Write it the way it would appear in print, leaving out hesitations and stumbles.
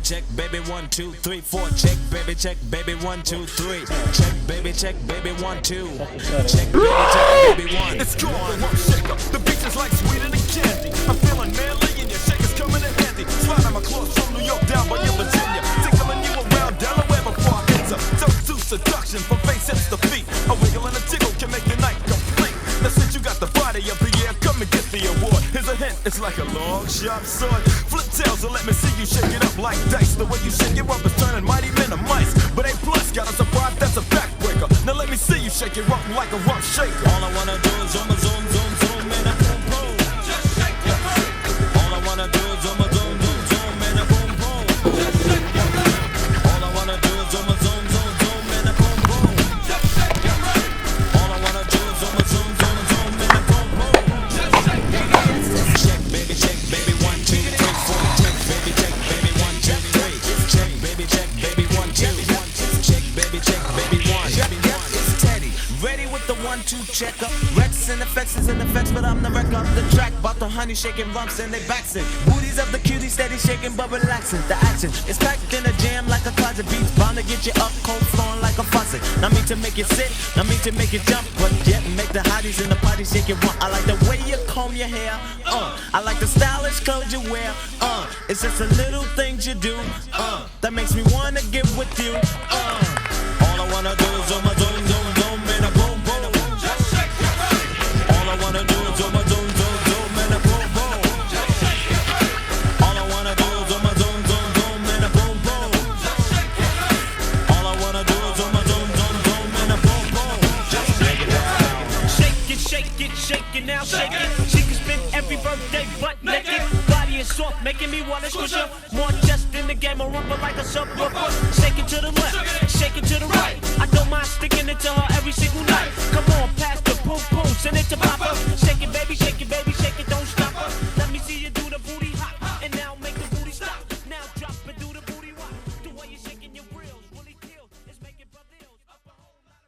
check, baby, 1, 2, 3, 4. Check, baby, 1, 2, 3. Check, baby, 1, 2. Check, baby, 1. It's cool, the rump shaker. The beach is like sweeter than candy. I'm feeling manly and your shaker's coming in handy. Slide on my clothes from New York down by your Virginia. Tickling you around Delaware before I enter. Dose to seduction from face hips to feet. A wiggle and a jiggle can make the night complete. Now since you got the body of the year, come and get the award. Here's a hint, it's like a long sharp sword. Flip tails and let me see you shake it up like dice. The way you shake it up is turning mighty men to mice. But A plus got a surprise, that's a backbreaker. Now let me see you shake it up like a rump shaker. All I wanna do is zoom, zoom, zoom, zoom, and a boom, boom. Just shake your butt. All I wanna do is zoom, zoom, zoom, zoom, and a boom, boom. Just shake your butt. All I wanna do is zoom, zoom, zoom, zoom, and a boom, boom. Just shake your butt. All I wanna do is zoom, zoom, zoom, zoom, and a boom, boom. Just shake your butt. Check, baby, 1, 2, 3, 4. Check, baby, 1, 2, 3. Check, baby, 1, 2. Check, baby, 1. It's Teddy, ready with the 1, 2 checker. Rex and effects is in effects, but I'm the wreck of the track. Bought the honey shaking rumps and they backs it. Booties of the cutie steady shaking but relaxing. The action is packed in a jam like a closet. Beats bound to get you up, cold flowing like a faucet. Not mean to make you sit, not mean to make you jump, but yet make the hotties in the party shake it rump. I like the way you comb your hair, I like the stylish clothes you wear, it's just the little things you do, that makes me wanna get with you, All I wanna do is zoom, zoom, zoom, zoom, and a boom, boom. Just shake your butt. All I wanna do is zoom, zoom, zoom, zoom, and a boom, boom. Just shake your butt. All I wanna do is zoom, zoom, zoom, zoom, and a boom, boom. Just shake your butt. All I wanna do is zoom, zoom, zoom, zoom, and a boom, boom. Just shake it down. Shake it now, shake it. She can spend every birthday butt naked. Body is soft, making me wanna squish her. More just in the game, I rumble like a subwoofer. Shake it to the left, shake it to the right. I don't mind sticking it to her every single night. Come on.